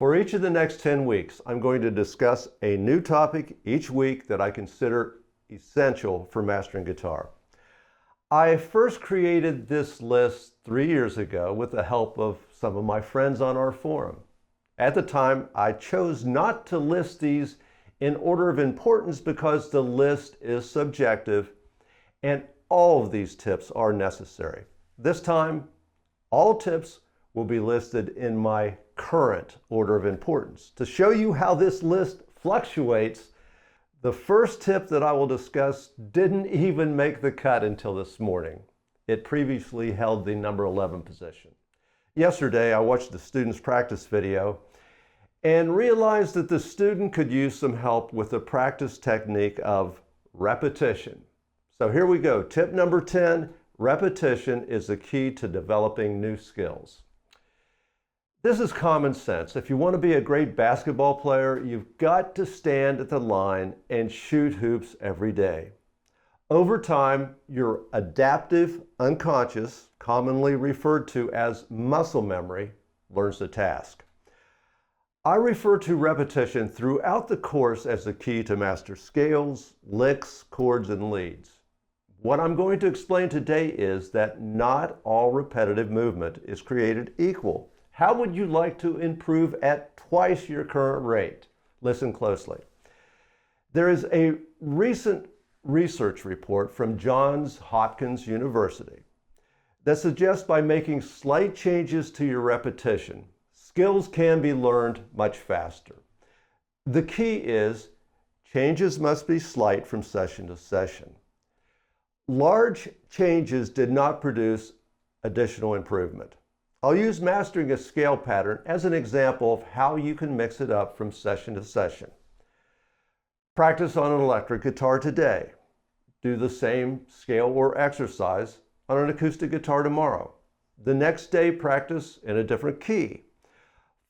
For each of the next 10 weeks, I'm going to discuss a new topic each week that I consider essential for mastering guitar. I first created this list 3 years ago with the help of some of my friends on our forum. At the time, I chose not to list these in order of importance because the list is subjective and all of these tips are necessary. This time, all tips will be listed in my current order of importance. To show you how this list fluctuates, the first tip that I will discuss didn't even make the cut until this morning. It previously held the number 11 position. Yesterday, I watched the student's practice video and realized that the student could use some help with the practice technique of repetition. So here we go. Tip number 10, repetition is the key to developing new skills. This is common sense. If you want to be a great basketball player, you've got to stand at the line and shoot hoops every day. Over time, your adaptive unconscious, commonly referred to as muscle memory, learns the task. I refer to repetition throughout the course as the key to master scales, licks, chords, and leads. What I'm going to explain today is that not all repetitive movement is created equal. How would you like to improve at twice your current rate? Listen closely. There is a recent research report from Johns Hopkins University that suggests by making slight changes to your repetition, skills can be learned much faster. The key is changes must be slight from session to session. Large changes did not produce additional improvement. I'll use mastering a scale pattern as an example of how you can mix it up from session to session. Practice on an electric guitar today. Do the same scale or exercise on an acoustic guitar tomorrow. The next day, practice in a different key.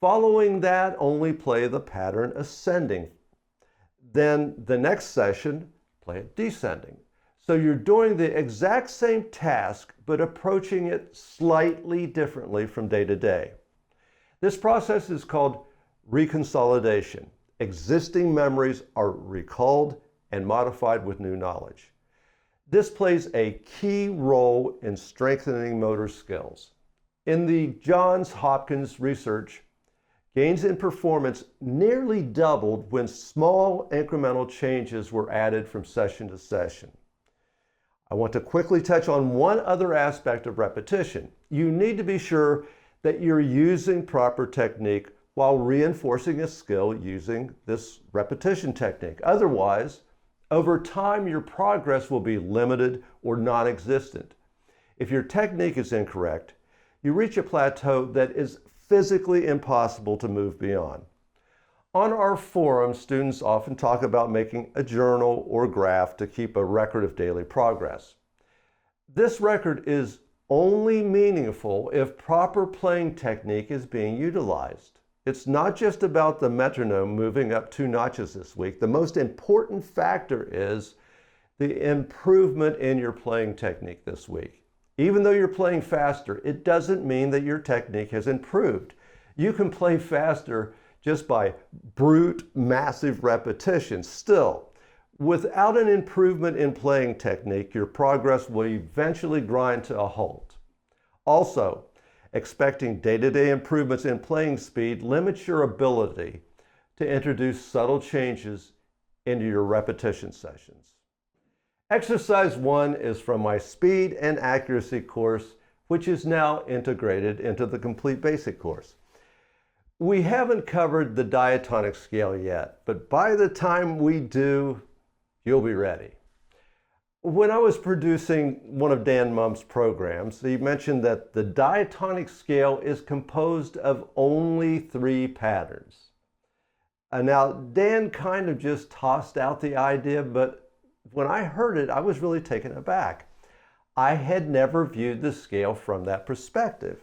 Following that, only play the pattern ascending. Then the next session, play it descending. So you're doing the exact same task, but approaching it slightly differently from day to day. This process is called reconsolidation. Existing memories are recalled and modified with new knowledge. This plays a key role in strengthening motor skills. In the Johns Hopkins research, gains in performance nearly doubled when small incremental changes were added from session to session. I want to quickly touch on one other aspect of repetition. You need to be sure that you're using proper technique while reinforcing a skill using this repetition technique. Otherwise, over time, your progress will be limited or non-existent. If your technique is incorrect, you reach a plateau that is physically impossible to move beyond. On our forum, students often talk about making a journal or graph to keep a record of daily progress. This record is only meaningful if proper playing technique is being utilized. It's not just about the metronome moving up 2 notches this week. The most important factor is the improvement in your playing technique this week. Even though you're playing faster, it doesn't mean that your technique has improved. You can play faster just by brute, massive repetition. Still, without an improvement in playing technique, your progress will eventually grind to a halt. Also, expecting day-to-day improvements in playing speed limits your ability to introduce subtle changes into your repetition sessions. Exercise 1 is from my speed and accuracy course, which is now integrated into the complete basic course. We haven't covered the diatonic scale yet, but by the time we do, you'll be ready. When I was producing one of Dan Mumm's programs, he mentioned that the diatonic scale is composed of only 3 patterns. Now, Dan kind of just tossed out the idea, but when I heard it, I was really taken aback. I had never viewed the scale from that perspective.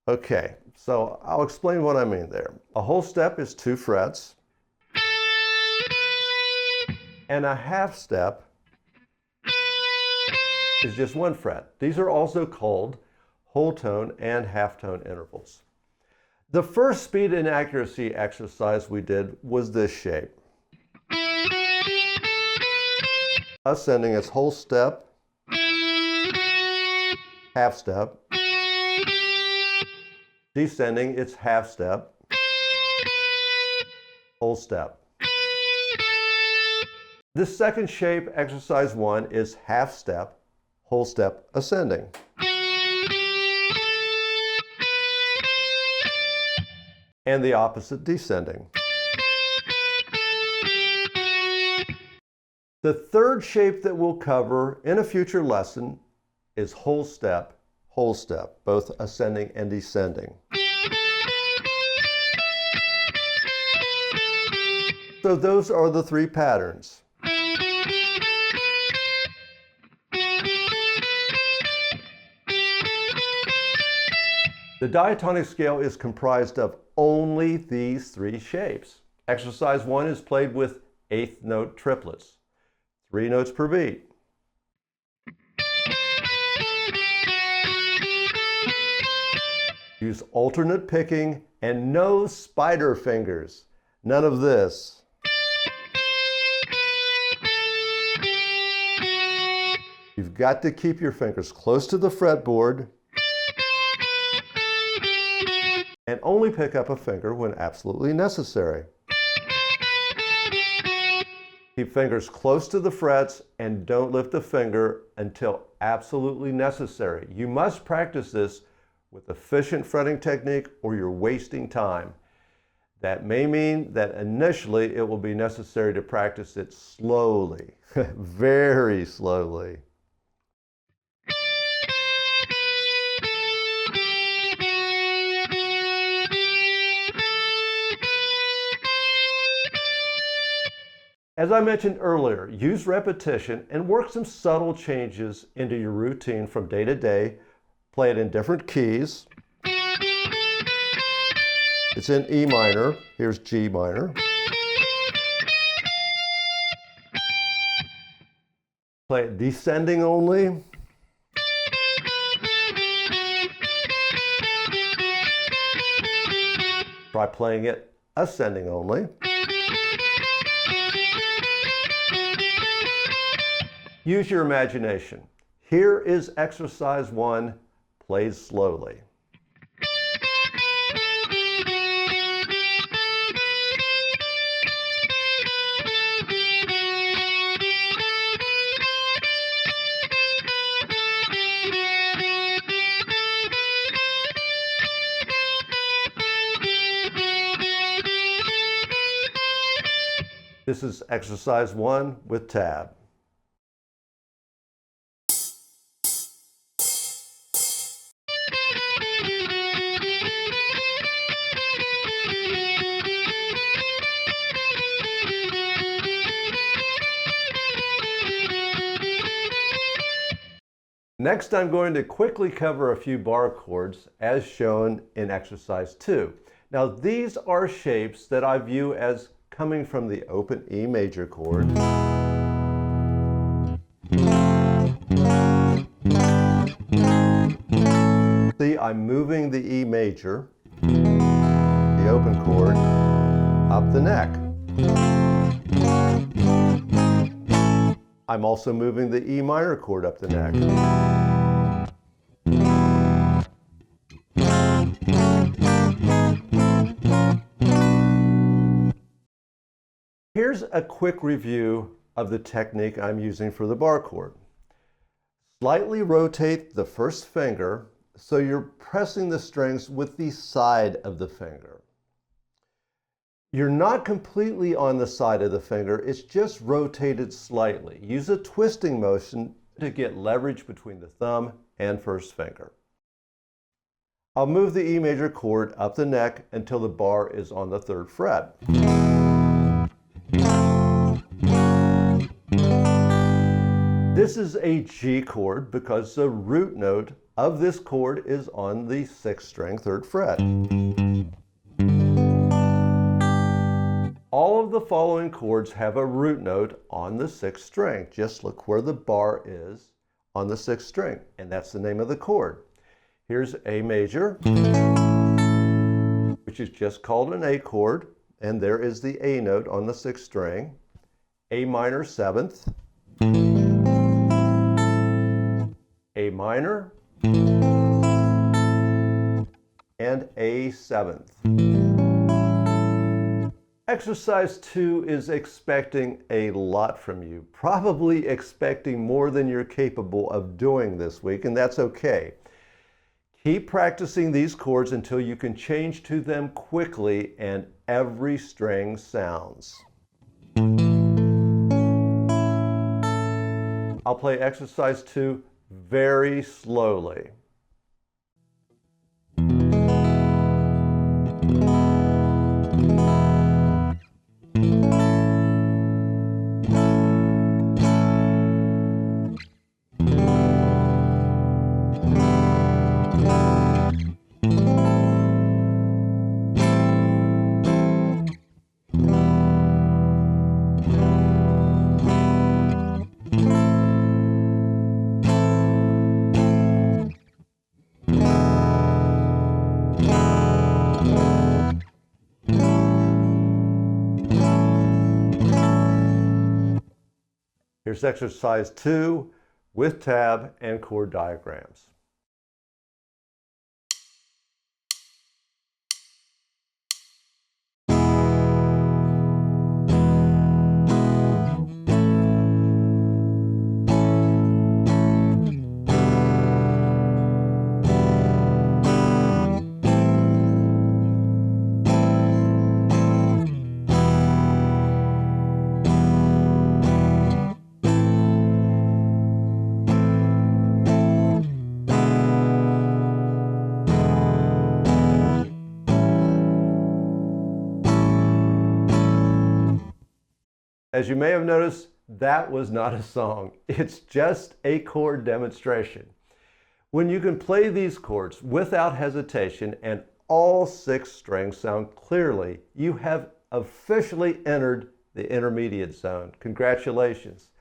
Okay, so I'll explain what I mean there. A whole step is 2 frets, and a half step is just 1 fret. These are also called whole tone and half tone intervals. The first speed and accuracy exercise we did was this shape. Ascending its whole step, half step, descending its half step, whole step. This second shape, exercise 1, is half step, whole step, ascending. And the opposite, descending. The third shape that we'll cover in a future lesson is whole step, both ascending and descending. So those are the three patterns. The diatonic scale is comprised of only these three shapes. Exercise 1 is played with eighth note triplets, 3 notes per beat. Use alternate picking and no spider fingers. None of this. You've got to keep your fingers close to the fretboard and only pick up a finger when absolutely necessary. Keep fingers close to the frets and don't lift a finger until absolutely necessary. You must practice this with efficient fretting technique or you're wasting time. That may mean that initially it will be necessary to practice it slowly, very slowly. As I mentioned earlier, use repetition and work some subtle changes into your routine from day to day. Play it in different keys. It's in E minor. Here's G minor. Play it descending only. Try playing it ascending only. Use your imagination. Here is exercise 1, played slowly. This is exercise 1 with tab. Next, I'm going to quickly cover a few bar chords as shown in exercise 2. Now, these are shapes that I view as coming from the open E major chord. See, I'm moving the E major, the open chord, up the neck. I'm also moving the E minor chord up the neck. Here's a quick review of the technique I'm using for the bar chord. Slightly rotate the first finger so you're pressing the strings with the side of the finger. You're not completely on the side of the finger, it's just rotated slightly. Use a twisting motion to get leverage between the thumb and first finger. I'll move the E major chord up the neck until the bar is on the 3rd fret. This is a G chord because the root note of this chord is on the 6th string, 3rd fret. All of the following chords have a root note on the 6th string. Just look where the bar is on the 6th string, and that's the name of the chord. Here's A major, which is just called an A chord, and there is the A note on the 6th string, A minor 7th, A minor, and A 7th. Exercise 2 is expecting a lot from you, probably expecting more than you're capable of doing this week, and that's okay. Keep practicing these chords until you can change to them quickly and every string sounds. I'll play exercise 2 very slowly. Here's exercise 2 with tab and chord diagrams. As you may have noticed, that was not a song. It's just a chord demonstration. When you can play these chords without hesitation and all 6 strings sound clearly, you have officially entered the intermediate zone. Congratulations.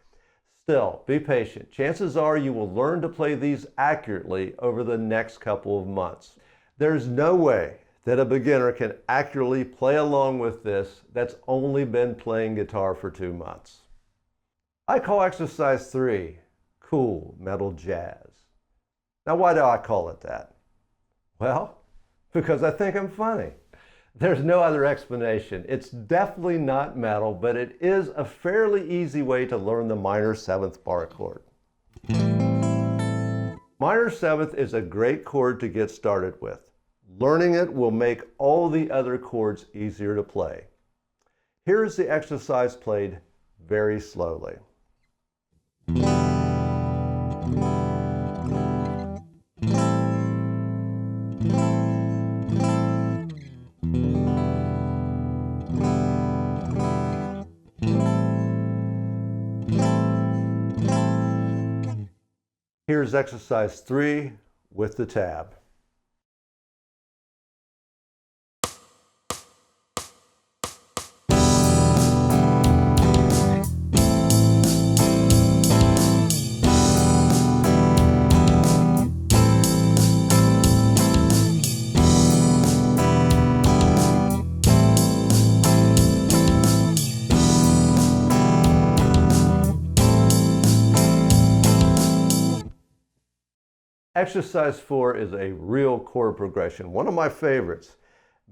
Still, be patient. Chances are you will learn to play these accurately over the next couple of months. There's no way that a beginner can accurately play along with this that's only been playing guitar for 2 months. I call exercise 3 cool metal jazz. Now, why do I call it that? Well, because I think I'm funny. There's no other explanation. It's definitely not metal, but it is a fairly easy way to learn the minor 7th bar chord. Minor 7th is a great chord to get started with. Learning it will make all the other chords easier to play. Here's the exercise played very slowly. Here's exercise 3 with the tab. Exercise 4 is a real chord progression, one of my favorites.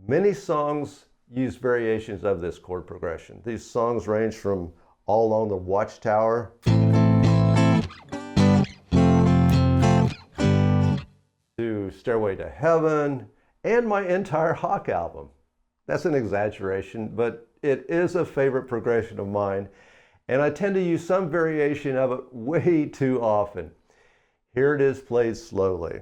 Many songs use variations of this chord progression. These songs range from All Along the Watchtower to Stairway to Heaven and my entire Hawk album. That's an exaggeration, but it is a favorite progression of mine, and I tend to use some variation of it way too often. Here it is played slowly.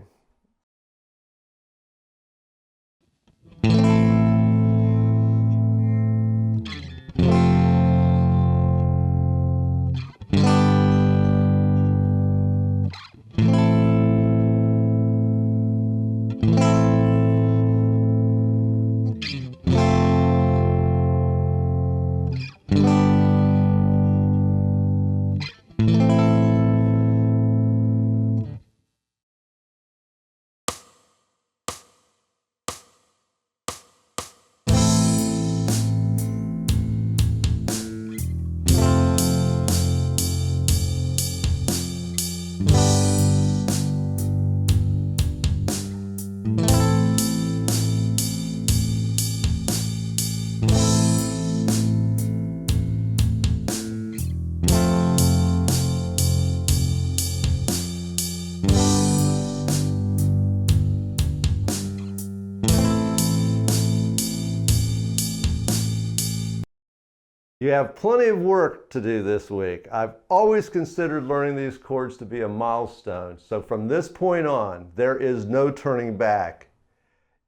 You have plenty of work to do this week. I've always considered learning these chords to be a milestone. So from this point on, there is no turning back.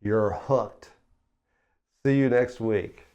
You're hooked. See you next week.